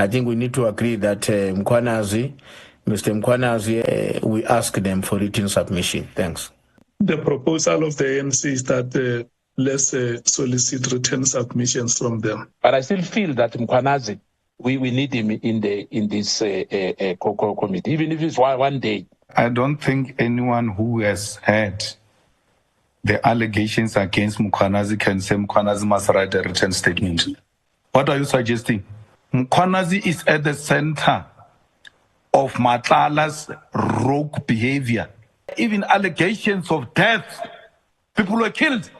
I think we need to agree that Mkhwanazi, Mr. Mkhwanazi, we ask them for written submission. Thanks. The proposal of the ANC is that let's solicit written submissions from them. But I still feel that Mkhwanazi, we need him in this committee, even if it's one day. I don't think anyone who has heard the allegations against Mkhwanazi can say Mkhwanazi must write a written statement. What are you suggesting? Mkhwanazi is at the center of Matlala's rogue behavior. Even allegations of death, people were killed.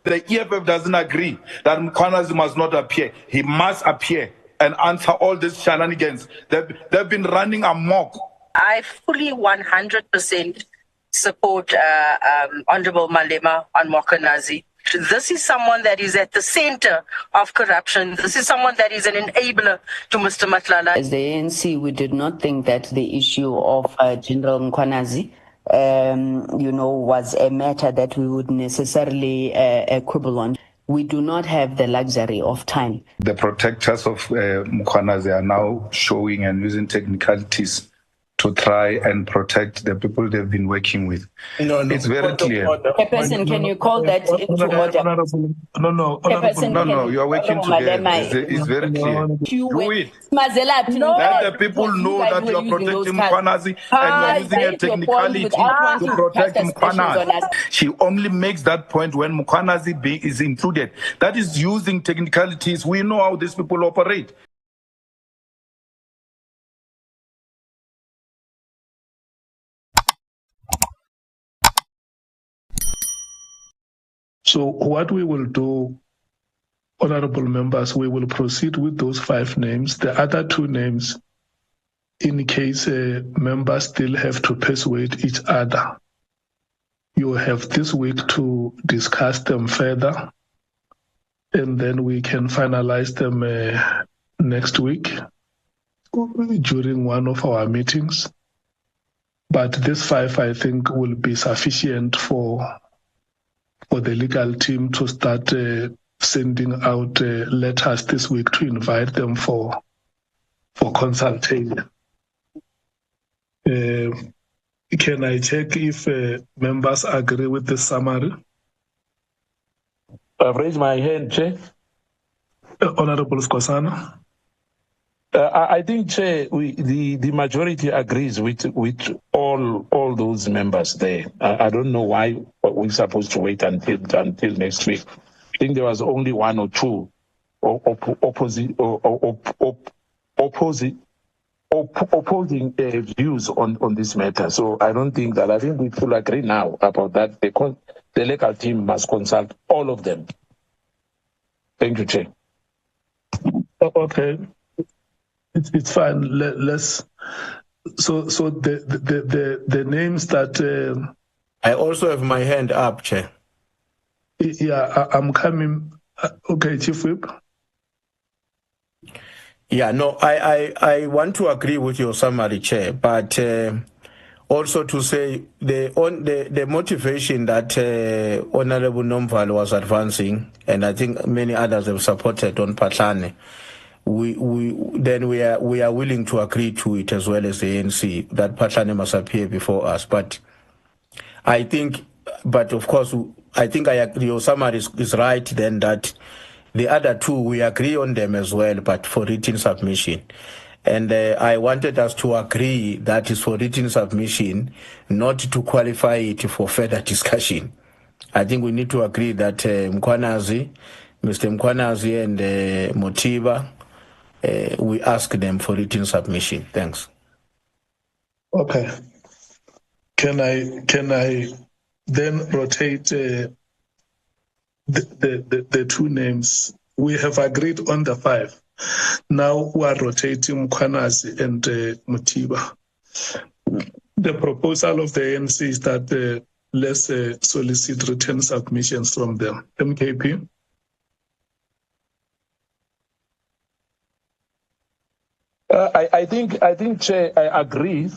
The EFF doesn't agree that Mkhwanazi must not appear. He must appear and answer all these shenanigans. They've been running amok. I fully 100% support Honorable Malema and Mkhwanazi. This is someone that is at the center of corruption. This is someone that is an enabler to Mr. Matlala. As the ANC, we did not think that the issue of General Mkhwanazi, was a matter that we would necessarily quibble on. We do not have the luxury of time. The protectors of Mkhwanazi are now showing and using technicalities to try and protect the people they've been working with. No, it's very clear. Person, can you call that into order? No, you are working together. It's very clear. Do it. Let the people know that you are protecting Mkhwanazi and you are using a technicality to protect Mkhwanazi. She only makes that point when Mkhwanazi is included. That is using technicalities. We know how these people operate. So what we will do, honorable members, we will proceed with those 5 names. The other 2 names, in case members still have to persuade each other, you have this week to discuss them further, and then we can finalize them next week during one of our meetings. But this 5, I think, will be sufficient for the legal team to start sending out letters this week to invite them for consultation. Can I check if members agree with the summary? I've raised my hand, Chair. Honorable Skosana. I think, Chair, the majority agrees with all those members there. I don't know why we're supposed to wait until next week. I think there was only 1 or 2 opposing views on this matter. So I don't think that. I think we full agree now about that. The legal team must consult all of them. Thank you, Chair. Okay. It's fine. Let's. So the names that. I also have my hand up, Chair. Yeah, I'm coming. Okay, Chief Whip. Yeah, no, I want to agree with your summary, Chair, but also to say the motivation that Honorable Nomvalo was advancing, and I think many others have supported on Phahlane. We are willing to agree to it as well as the ANC, that Phahlane must appear before us. But of course, I think your summary is right then, that the other 2, we agree on them as well, but for written submission. And I wanted us to agree that is for written submission, not to qualify it for further discussion. I think we need to agree that Mkhwanazi, Mr. Mkhwanazi and Mothiba, we ask them for written submission. Thanks. Okay. Can I then rotate the 2 names? We have agreed on the 5. Now we are rotating Mkhwanazi and Mothiba. The proposal of the ANC is that let's solicit written submissions from them. MKP. I think, Chair, I agree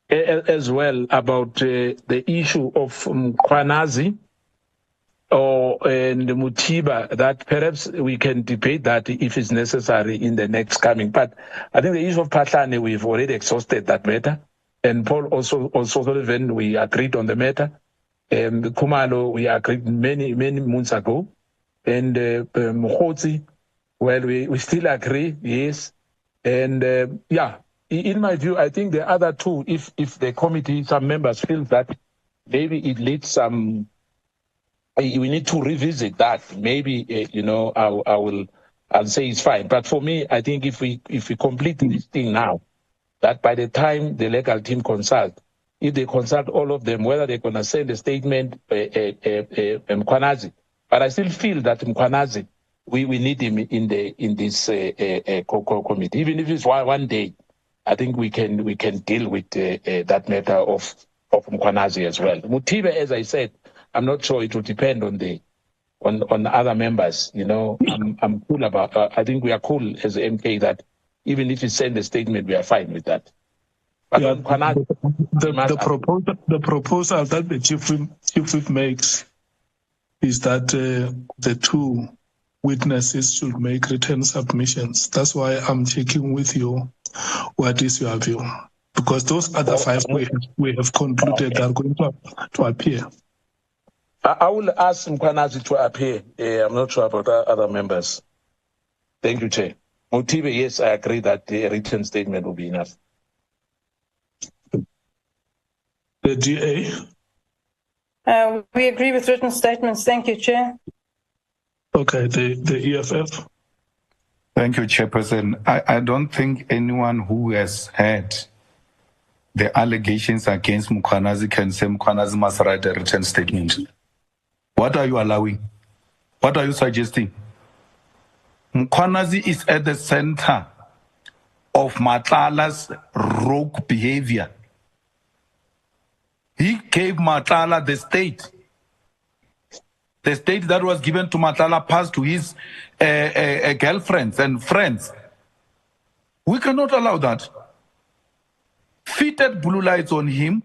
as well about the issue of Mkhwanazi or and Mothiba, that perhaps we can debate that if it's necessary in the next coming. But I think the issue of Phahlane, we've already exhausted that matter. And Paul also Sullivan, we agreed on the matter. Khumalo, we agreed many months ago. And Mkhwanazi, well, we still agree, yes. And in my view, I think the other two, if the committee, some members feel that maybe it leads some, we need to revisit that. Maybe I'll say it's fine. But for me, I think if we complete this thing now, that by the time the legal team consult, if they consult all of them, whether they're going to send a statement, Mkhwanazi. But I still feel that Mkhwanazi, we need him in this committee, even if it's one day. I think we can deal with that matter of Mkhwanazi as well. Mothiba, as I said, I'm not sure. It will depend on the other members. I'm cool about. I think we are cool as MK that even if you send a statement, we are fine with that. But the proposal that the chief whip makes is that the two witnesses should make written submissions. That's why I'm checking with you. What is your view? Because those other five we have concluded are going to appear. I will ask Mkhwanazi to appear. I'm not sure about other members. Thank you, Chair. Mothiba, yes, I agree that the written statement will be enough. The DA? We agree with written statements. Thank you, Chair. Okay, the EFF? Thank you, Chairperson. I don't think anyone who has heard the allegations against Mkhwanazi can say Mkhwanazi must write a written statement. What are you allowing? What are you suggesting? Mkhwanazi is at the center of Matlala's rogue behavior. He gave Matlala the state. The state that was given to Matlala passed to his girlfriends and friends. We cannot allow that. Fitted blue lights on him.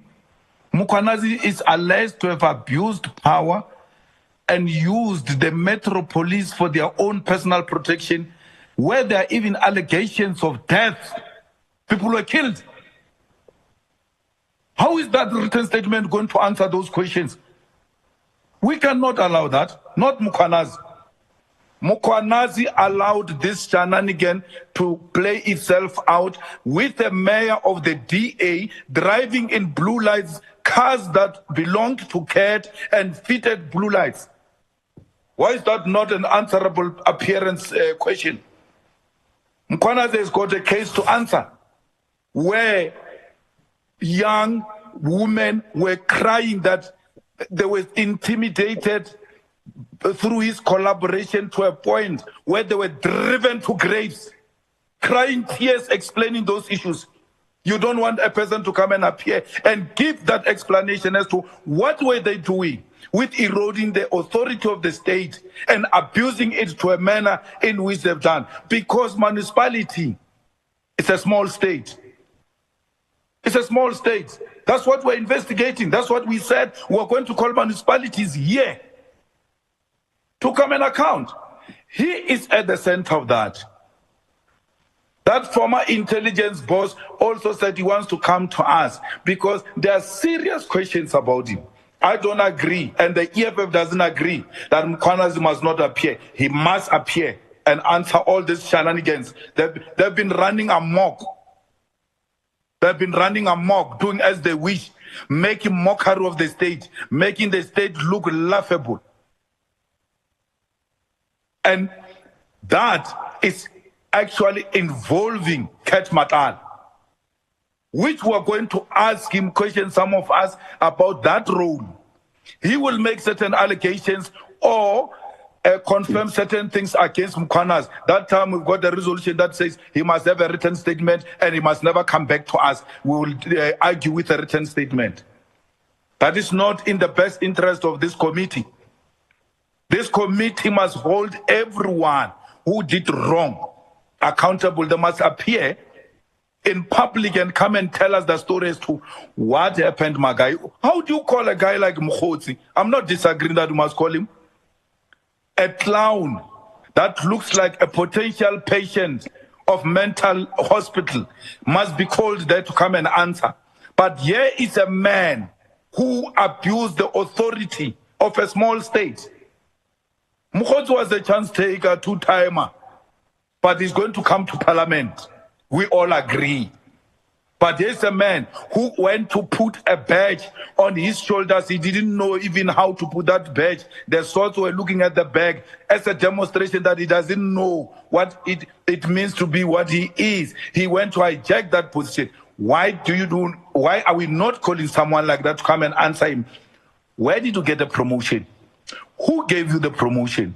Mkhwanazi is alleged to have abused power and used the Metro Police for their own personal protection, where there are even allegations of death. People were killed. How is that written statement going to answer those questions? We cannot allow that, not Mkhwanazi. Mkhwanazi allowed this shenanigan to play itself out with the mayor of the DA driving in blue lights, cars that belonged to CAT and fitted blue lights. Why is that not an answerable appearance question? Mkhwanazi has got a case to answer where young women were crying that they were intimidated through his collaboration to a point where they were driven to graves, crying tears, explaining those issues. You don't want a person to come and appear and give that explanation as to what were they doing with eroding the authority of the state and abusing it to a manner in which they've done. Because municipality is a small state. It's a small state. That's what we're investigating. That's what we said we're going to call municipalities here to come and account. He is at the center of that. That former intelligence boss also said he wants to come to us because there are serious questions about him. I don't agree, and the EFF doesn't agree that Mkhwanazi must not appear. He must appear and answer all these shenanigans. They've been running amok. They've been running amok, doing as they wish, making mockery of the state, making the state look laughable. And that is actually involving Cat Matlala, which we're going to ask him questions, some of us, about that role. He will make certain allegations or confirm certain things against Mkhwanazi. That time we've got a resolution that says he must have a written statement and he must never come back to us. We will argue with a written statement. That is not in the best interest of this committee. This committee must hold everyone who did wrong accountable. They must appear in public and come and tell us the story as to what happened, my guy. How do you call a guy like Mkhwanazi? I'm not disagreeing that you must call him. a clown that looks like a potential patient of mental hospital must be called there to come and answer. But here is a man who abused the authority of a small state. Mkhwanazi was a chance taker, two-timer, but he's going to come to parliament. We all agree. But there's a man who went to put a badge on his shoulders. He didn't know even how to put that badge. The soldiers were looking at the bag as a demonstration that he doesn't know what it means to be what he is. He went to hijack that position. Why are we not calling someone like that to come and answer him? Where did you get the promotion? Who gave you the promotion?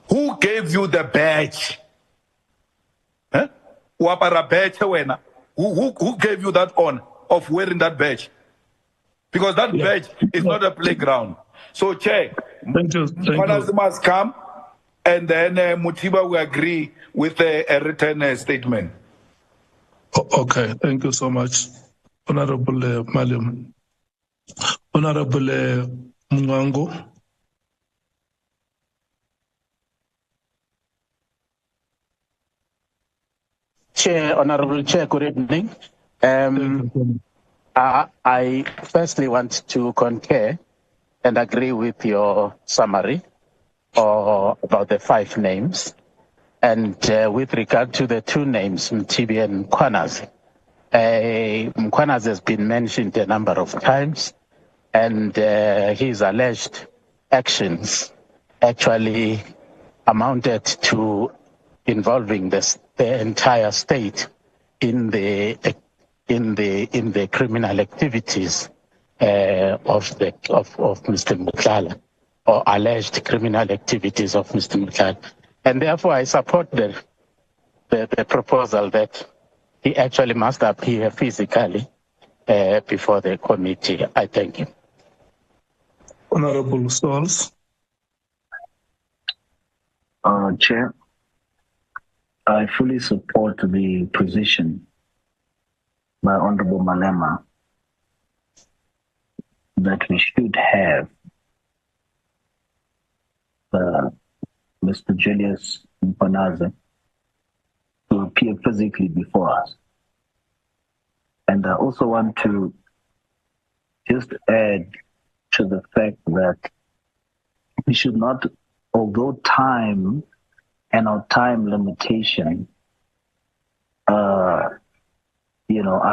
Who gave you the badge? Huh? Who gave you that honor of wearing that badge? Because that badge is not a playground. So, Chair, Mkhwanazi must come, and then Mothiba will agree with a written statement. Okay, thank you so much, Honorable Malema. Honorable Mngango. Chair, Honorable Chair, good evening. I firstly want to concur and agree with your summary about the 5 names. And with regard to the 2 names, Mthibi and Mkhwanazi, Mkhwanazi has been mentioned a number of times, and his alleged actions actually amounted to involving the entire state in the criminal activities of Mr. Matlala, or alleged criminal activities of Mr. Matlala. And therefore, I support the proposal that he actually must appear physically before the committee. I thank you. Honorable Stolz. Chair, I fully support the position by Honorable Malema that we should have Mr. Julius Mkhwanazi to appear physically before us. And I also want to just add to the fact that we should not, although time and our time limitation are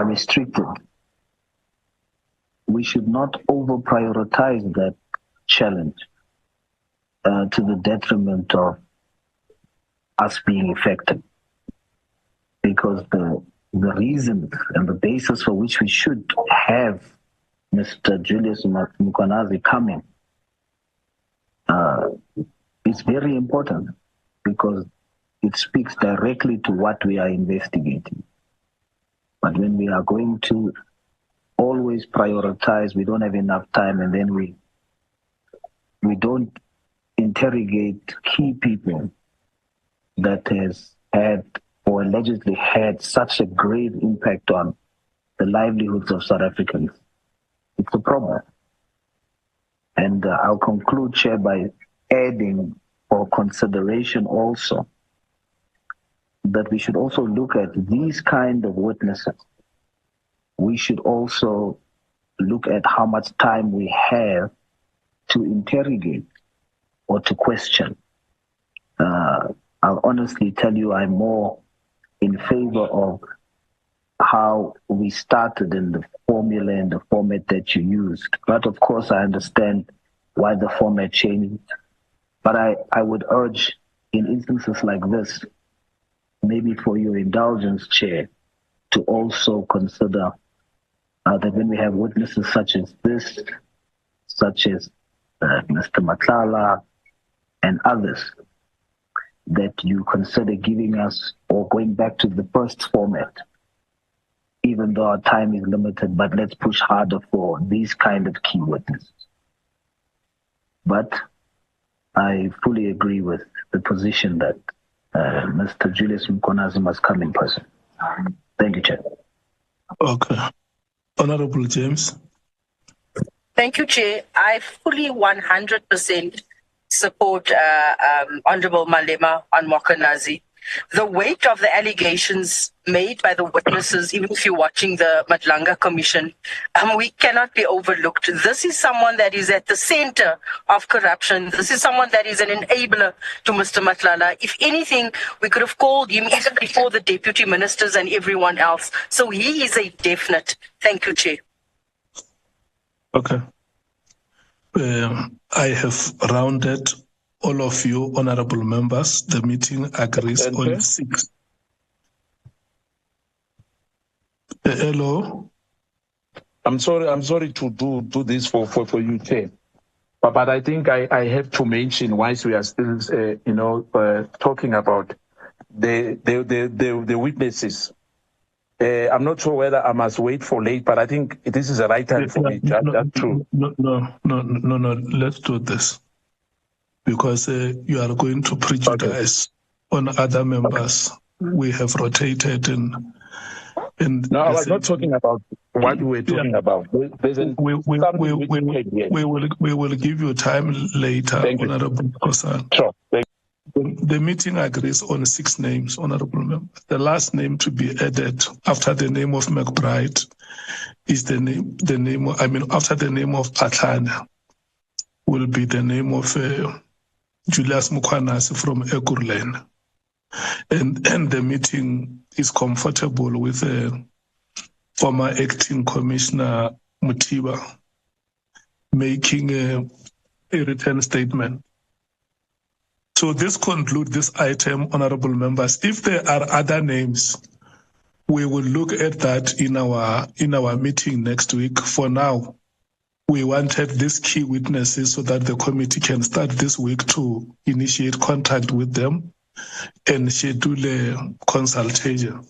restricted, we should not over-prioritize that challenge to the detriment of us being effective. Because the reason and the basis for which we should have Mr. Julius Mkhwanazi coming is very important, because it speaks directly to what we are investigating. But when we are going to always prioritize, we don't have enough time, and then we don't interrogate key people that has had or allegedly had such a great impact on the livelihoods of South Africans. It's a problem. And I'll conclude, Chair, by adding for consideration also that we should also look at these kind of witnesses. We should also look at how much time we have to interrogate or to question. I'll honestly tell you, I'm more in favor of how we started in the formula and the format that you used. But of course, I understand why the format changed. But I would urge, in instances like this, maybe for your indulgence, Chair, to also consider that when we have witnesses such as this, such as Mr. Matlala and others, that you consider giving us or going back to the first format, even though our time is limited, but let's push harder for these kind of key witnesses. But I fully agree with the position that Mr. Julius Mkhwanazi must come in person. Thank you, Chair. Okay. Honorable James. Thank you, Chair. I fully 100% support Honorable Malema and Mkhwanazi. The weight of the allegations made by the witnesses, even if you're watching the Madlanga Commission, we cannot be overlooked. This is someone that is at the center of corruption. This is someone that is an enabler to Mr. Matlala. If anything, we could have called him even before the deputy ministers and everyone else. So he is a definite. Thank you, Chair. Okay. I have rounded all of you, honorable members. The meeting agrees on 6. Hello. I'm sorry to do this for you, Chair. But I think I have to mention, whilst we are still, talking about the witnesses. I'm not sure whether I must wait for late, but I think this is the right time for me. That's true. No. Let's do this, because you are going to prejudice on other members. Okay. We have rotated in. No, I was not talking about what we were talking about. We will give you time later, Honorable Kosan. Sure. The meeting agrees on 6 names, Honorable Member. The last name to be added after the name of McBride is after the name of Phahlane will be the name of Julius Mkhwanazi from Ekurhuleni. And the meeting is comfortable with former acting Commissioner Mothiba making a written statement. So this concludes this item, honorable members. If there are other names, we will look at that in our meeting next week. For now, we wanted these key witnesses so that the committee can start this week to initiate contact with them and schedule a consultation.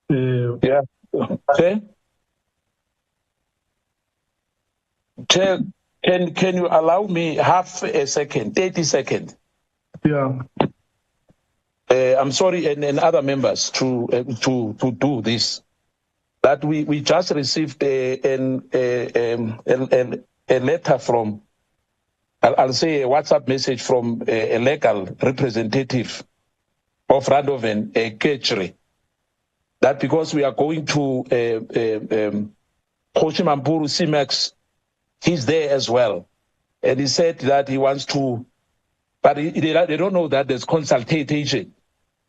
Yeah. Okay. Chair, can you allow me half a second, 30 seconds? Yeah. I'm sorry, and other members to do this. That we just received a letter from, I'll say a WhatsApp message from a legal representative of Radovan, Ketchre, that because we are going to Koshimampuru CMAX, he's there as well. And he said that he wants to, but they don't know that there's consultation.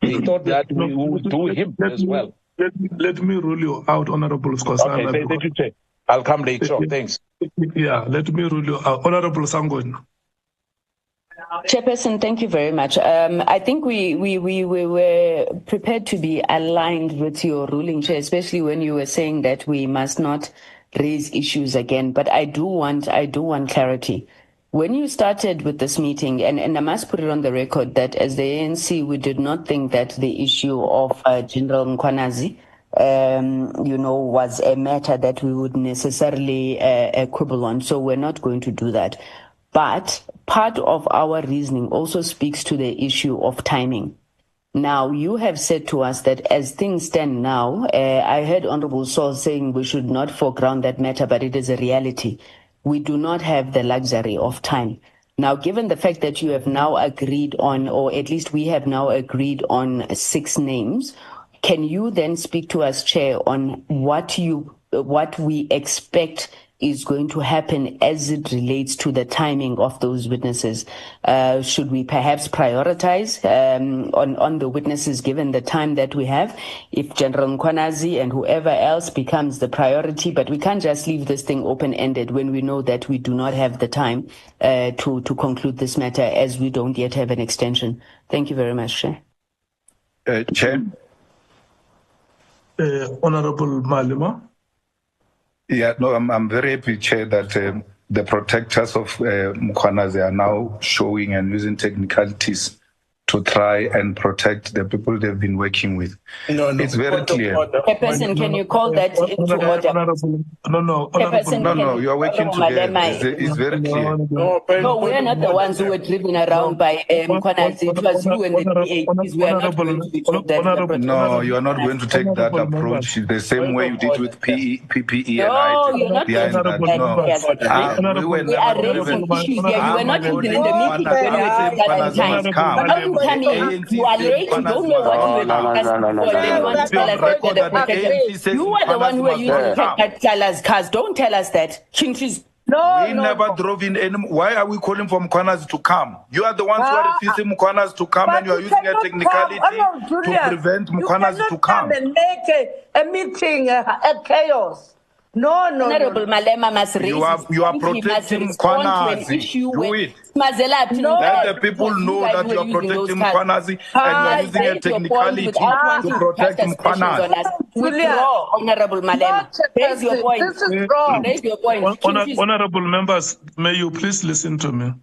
He thought that we would do him as well. Let me rule you out, Honorable Skosana. Okay, thank you, Chair. I'll come later. Thanks. Yeah, let me rule you out. Honorable Sangon. Chairperson, thank you very much. I think we were prepared to be aligned with your ruling, Chair, especially when you were saying that we must not raise issues again. But I do want clarity. When you started with this meeting, and I must put it on the record that as the ANC, we did not think that the issue of General Mkhwanazi, was a matter that we would necessarily quibble on. So we're not going to do that. But part of our reasoning also speaks to the issue of timing. Now, you have said to us that as things stand now, I heard Honorable Saul saying we should not foreground that matter, but it is a reality. We do not have the luxury of time. Now, given the fact that you have now agreed on, or at least we have now agreed on 6 names, can you then speak to us, Chair, on what we expect is going to happen as it relates to the timing of those witnesses? Should we perhaps prioritize on the witnesses given the time that we have? If General Mkhwanazi and whoever else becomes the priority, but we can't just leave this thing open-ended when we know that we do not have the time to conclude this matter, as we don't yet have an extension. Thank you very much, Chair. Chair. Honorable Malema. Yeah, no, I'm very happy, Chair, that the protectors of Mkhwanazi are now showing and using technicalities to try and protect the people they've been working with. No, it's very clear. Chairperson, can you call that to order? No, you are working together. It's very clear. No, we are not the ones who were driven around by Mkhwanazi. It was you and the PAPs. We are not going to be told that. No, you are not going to take that approach the same way you did with PPE and No, you're not going to do that. No, we are raising issues here. You were not even in the meeting when we discussed time. How you come in, you are late, you don't know what you were discussing before, then you want to tell us that the protected. You are the one who are using Cat Matlala's cars. Don't tell us that. We never drove in any. Why are we calling for Mkhwanazi to come? You are the ones who are refusing Mkhwanazi to come, and you are using a technicality to prevent Mkhwanazi to come. And make a meeting a chaos. No. Honorable Malema must raise. You are protecting Mkhwanazi. Do it. Let the people know that you are protecting Mkhwanazi and you are using a technicality to protect Mkhwanazi. Withdraw, Honorable Malema. Raise your point. This is wrong. Raise your point. Honorable members, may you please listen to me.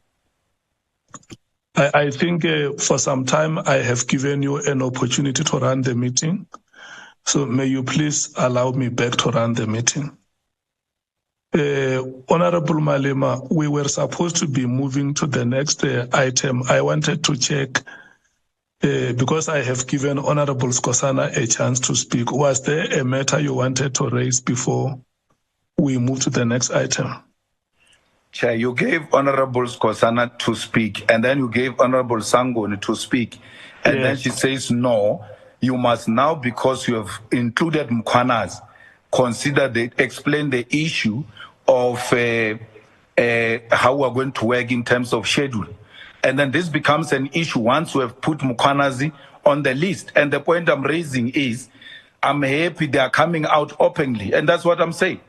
I think for some time I have given you an opportunity to run the meeting. So may you please allow me back to run the meeting. Honorable Malema, we were supposed to be moving to the next item. I wanted to check, because I have given Honorable Skosana a chance to speak. Was there a matter you wanted to raise before we move to the next item? Chair, you gave Honorable Skosana to speak, and then you gave Honorable Sangoni to speak, and then she says, no, you must now, because you have included Mkhwanazi, explain the issue of how we're going to work in terms of schedule. And then this becomes an issue once we have put Mkhwanazi on the list. And the point I'm raising is, I'm happy they are coming out openly. And that's what I'm saying.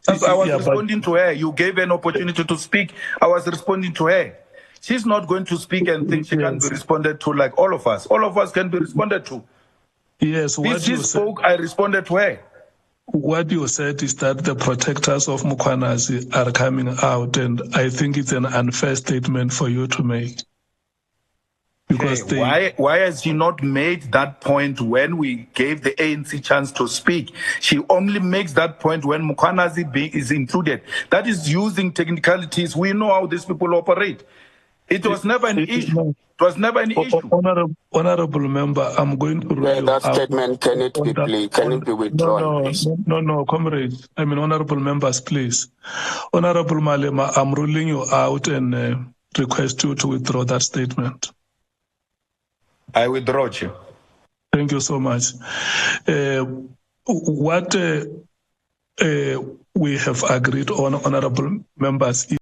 I was responding to her. You gave an opportunity to speak. I was responding to her. She's not going to speak and think she can be responded to like all of us. All of us can be responded to. Yes, what she spoke, I responded to her. What you said is that the protectors of Mkhwanazi are coming out, and I think it's an unfair statement for you to make. Because why has she not made that point when we gave the ANC chance to speak? She only makes that point when Mkhwanazi is included. That is using technicalities. We know how these people operate. It was never an issue. It was never an issue. Honorable member, I'm going to rule that statement can it be withdrawn? No, comrades. I mean, honorable members, please. Honorable Malema, I'm ruling you out and request you to withdraw that statement. I withdraw you. Thank you so much. What we have agreed on, honorable members,